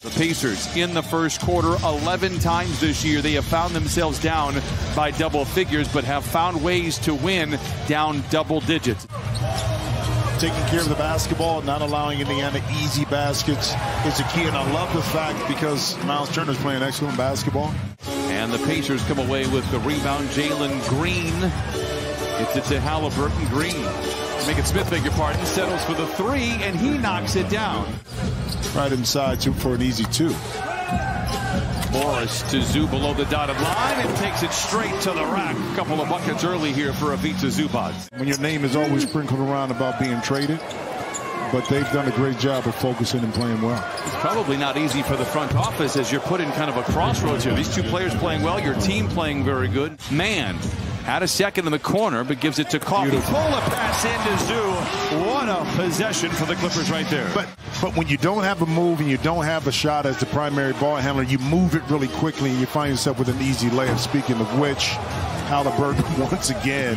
The Pacers in the first quarter 11 times this year. They have found themselves down by double figures, but have found ways to win down double digits. Taking care of the basketball, not allowing Indiana easy baskets is a key. And I love the fact because Miles Turner's playing excellent basketball. And the Pacers come away with the rebound. Jalen Green. It's it to Halliburton. Green. Make it Smith, beg your pardon. Settles for the three, and he knocks it down. Right inside for an easy two. Morris to Zoo below the dotted line and takes it straight to the rack. A couple of buckets early here for Ivica Zubac. When your name is always sprinkled around about being traded, but they've done a great job of focusing and playing well. It's probably not easy for the front office as you're put in kind of a crossroads here. These two players playing well, your team playing very good. Man had a second in the corner, but gives it to Coffey. Pull a pass into Zoo. What a possession for the Clippers right there. But when you don't have a move and you don't have a shot as the primary ball handler, you move it really quickly and you find yourself with an easy layup. Speaking of which, Halliburton once again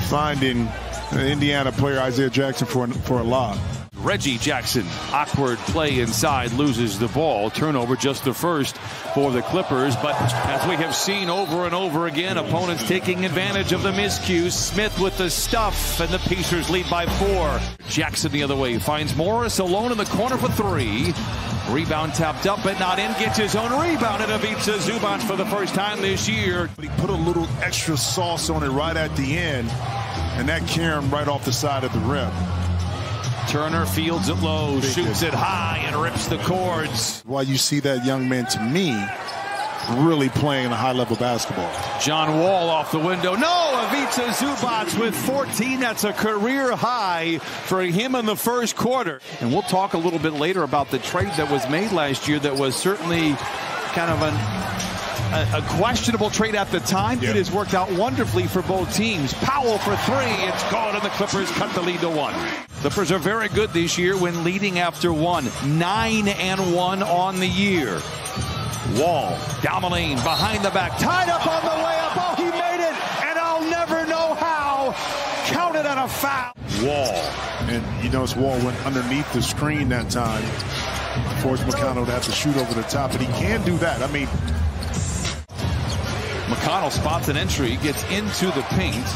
finding an Indiana player, Isaiah Jackson, for a lob. Reggie Jackson, awkward play inside, loses the ball. Turnover, just the first for the Clippers. But as we have seen over and over again, opponents taking advantage of the miscues. Smith with the stuff, and the Pacers lead by 4. Jackson the other way, finds Morris alone in the corner for 3. Rebound tapped up but not in, gets his own rebound, and Ivica Zubac for the first time this year. He put a little extra sauce on it right at the end, and that carried him right off the side of the rim. Turner fields it low, shoots it high, and rips the cords. Why you see that young man, to me, really playing a high-level basketball. John Wall off the window. No, Ivica Zubac with 14. That's a career high for him in the first quarter. And we'll talk a little bit later about the trade that was made last year that was certainly kind of a questionable trade at the time. Yeah. It has worked out wonderfully for both teams. Powell for 3. It's gone, and the Clippers cut the lead to 1. Clippers are very good this year when leading after 1. 9-1 on the year. Wall down the lane, behind the back, tied up on the layup. Oh, he made it, and I'll never know how. Counted on a foul. Wall. And you notice Wall went underneath the screen that time. Forced McConnell to have to shoot over the top, but he can do that. I mean, McConnell spots an entry, gets into the paint,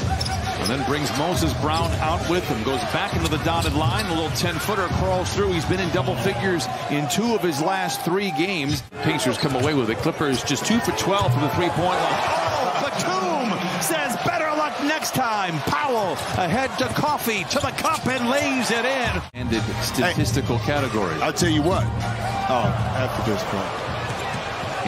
and then brings Moses Brown out with him. Goes back into the dotted line. A little 10-footer crawls through. He's been in double figures in 2 of his last 3 games. Pacers come away with it. Clippers just 2 for 12 from the three-point line. Oh, Batum says better luck next time. Powell ahead to Coffey, to the cup, and lays it in. Ended statistical category. I'll tell you what. After this point.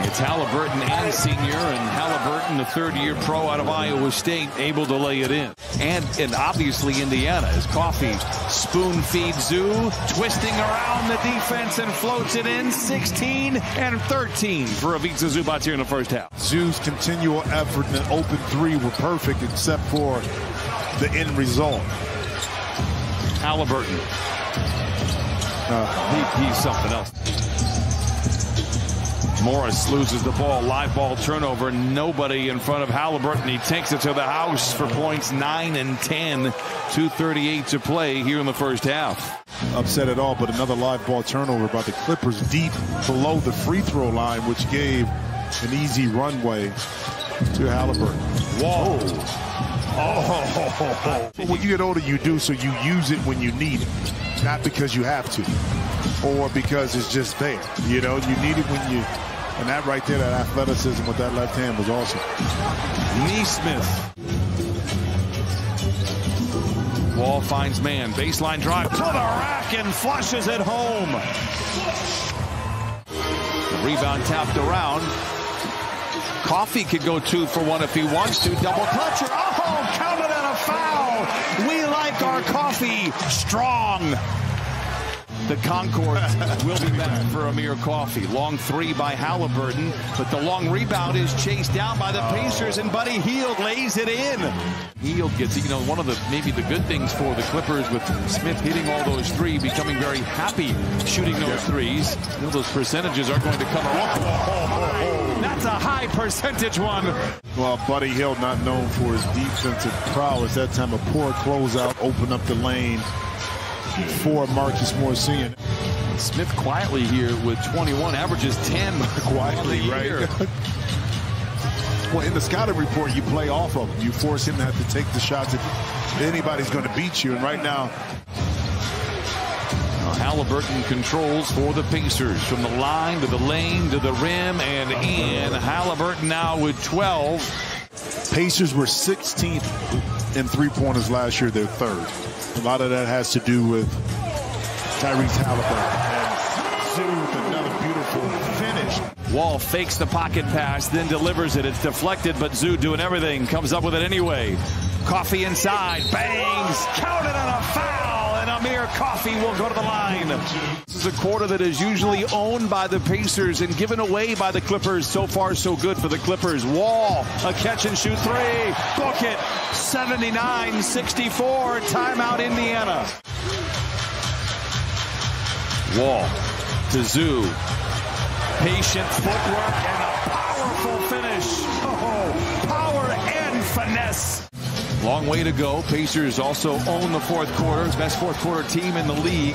It's Halliburton and senior, and Halliburton, the third-year pro out of Iowa State, able to lay it in. And obviously Indiana, as Coffey spoon feeds Zoo, twisting around the defense and floats it in. 16 and 13 for Ivica Zubac here in the first half. Zoo's continual effort and an open 3 were perfect except for the end result. Halliburton. He's something else. Morris loses the ball. Live ball turnover. Nobody in front of Halliburton. He takes it to the house for points 9 and 10. 2:38 to play here in the first half. Upset at all, but another live ball turnover by the Clippers deep below the free throw line, which gave an easy runway to Halliburton. Whoa. Oh. When you get older, you do, so you use it when you need it. Not because you have to or because it's just there. You know, you need it when you... And that right there, that athleticism with that left hand was awesome. Neesmith. Wall finds man. Baseline drive to the rack and flushes it home. The rebound tapped around. Coffey could go 2 for 1 if he wants to. Double clutcher. Oh, counted on a foul. We like our Coffey strong. The Concord will be back for Amir Coffey. Long 3 by Halliburton, but the long rebound is chased down by the Pacers, and Buddy Hield lays it in. Hield gets, one of the maybe the good things for the Clippers with Smith hitting all those 3, becoming very happy shooting those 3s. Those percentages are going to come up. That's a high percentage one. Well, Buddy Hield not known for his defensive prowess. That time a poor closeout opened up the lane for Marcus Morris. Smith quietly here with 21, averages 10 quietly, right? Well, in the scouting report, you play off of him. You force him to have to take the shots if anybody's going to beat you. And right now, Halliburton controls for the Pacers from the line to the lane to the rim and in. Halliburton now with 12. Pacers were 16th in three-pointers last year. They're third. A lot of that has to do with Tyrese Halliburton. And Zoo with another beautiful finish. Wall fakes the pocket pass, then delivers it. It's deflected, but Zoo doing everything. Comes up with it anyway. Coffee inside. Bangs. Counted on a foul. And Amir Coffee will go to the line. This is a quarter that is usually owned by the Pacers and given away by the Clippers. So far, so good for the Clippers. Wall, a catch and shoot three. Book it. 79-64. Timeout, Indiana. Wall to Zoo. Patient footwork and a powerful finish. Oh, power and finesse. Long way to go. Pacers also own the fourth quarter. Best fourth quarter team in the league.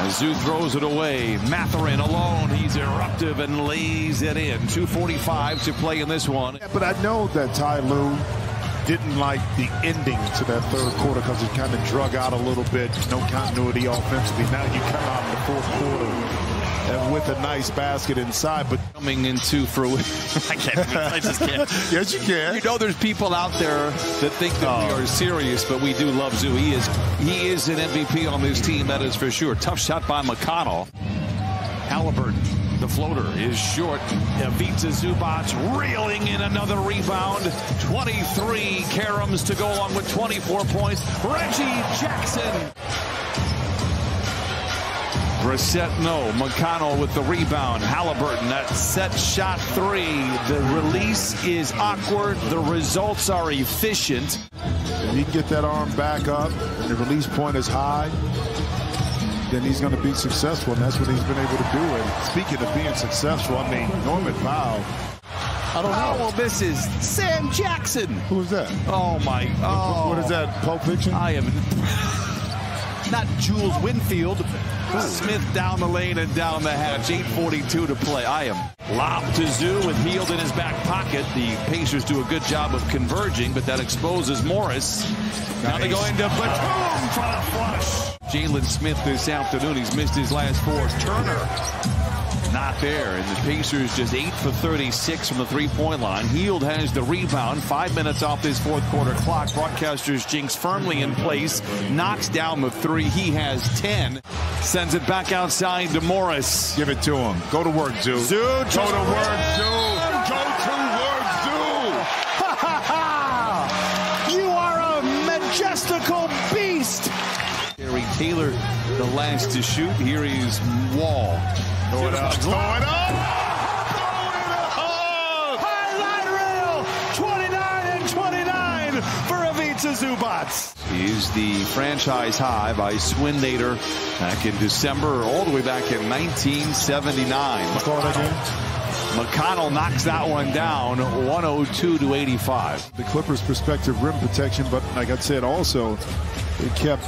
Zoo throws it away. Mathurin alone. He's eruptive and lays it in. 2:45 to play in this one. Yeah, but I know that Ty Lue didn't like the ending to that third quarter because it kind of drug out a little bit. No continuity offensively. Now you come out in the fourth quarter and with a nice basket inside, but coming into fruition. I just can't. Yes, you can. You know, there's people out there that think that we are serious, but we do love Zoo. He is an MVP on this team, that is for sure. Tough shot by McConnell. Halliburton, the floater is short. Ivica Zubac reeling in another rebound. 23 caroms to go along with 24 points. Reggie Jackson. Brissett, no. McConnell with the rebound. Halliburton, that set shot three. The release is awkward. The results are efficient. If he can get that arm back up and the release point is high, then he's going to be successful, and that's what he's been able to do. And speaking of being successful, I mean, Norman Powell. I don't know. Oh, this is Sam Jackson. Who is that? Oh, my. Oh. What is that, Pulp Fiction? I am not Jules Winfield. Smith down the lane and down the hatch. 8:42 to play. I am lobbed to Zoo with Hield in his back pocket. The Pacers do a good job of converging, but that exposes Morris. Nice. Now they go into Batum for the flush. Jalen Smith this afternoon. He's missed his last four. Turner not there, and the Pacers just 8 for 36 from the three-point line. Hield has the rebound. 5 minutes off this fourth quarter clock. Broadcasters jinx firmly in place. Knocks down the three. He has 10. Sends it back outside to Morris. Give it to him. Go to work, Zoo. Zoo, go to work, Zoo. Go to work, Zoo. Ha ha ha! You are a majestical beast. Gary Taylor, the last to shoot. Here is Wall. Throw it up. Throw it up. Highlight reel. 29 and 29 for Ivica Zubac. Is the franchise high by Swindater back in December, all the way back in 1979. McConnell knocks that one down, 102-85. The Clippers' perspective rim protection, but like I said, also it kept